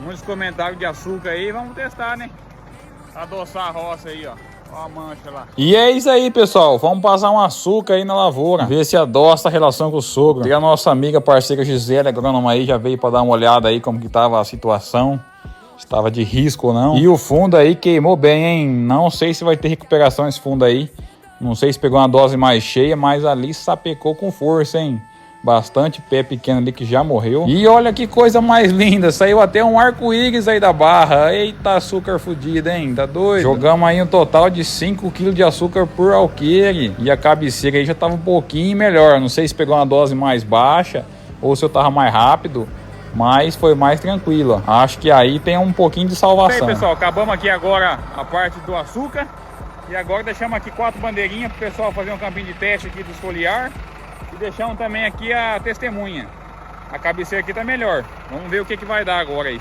Muitos comentários de açúcar aí, vamos testar, né? Adoçar a roça aí, ó. Ó a mancha lá. E é isso aí, pessoal. Vamos passar um açúcar aí na lavoura. Ver se adoça a relação com o sogro. E a nossa amiga parceira Gisele, agrônoma aí, já veio para dar uma olhada aí como que tava a situação. Se estava de risco ou não. E o fundo aí queimou bem, hein? Não sei se vai ter recuperação esse fundo aí. Não sei se pegou uma dose mais cheia, mas ali sapecou com força, hein? Bastante pé pequeno ali que já morreu. E olha que coisa mais linda. Saiu até um arco-íris aí da barra. Eita, açúcar fudido, hein? Tá doido? Jogamos aí um total de 5 kg de açúcar por alqueire. E a cabeceira aí já tava um pouquinho melhor. Não sei se pegou uma dose mais baixa ou se eu tava mais rápido. Mas foi mais tranquilo. Acho que aí tem um pouquinho de salvação. E aí, pessoal, acabamos aqui agora a parte do açúcar. E agora deixamos aqui 4 bandeirinhas para o pessoal fazer um campinho de teste aqui do esfoliar. E deixamos também aqui a testemunha. A cabeceira aqui tá melhor. Vamos ver o que vai dar agora aí.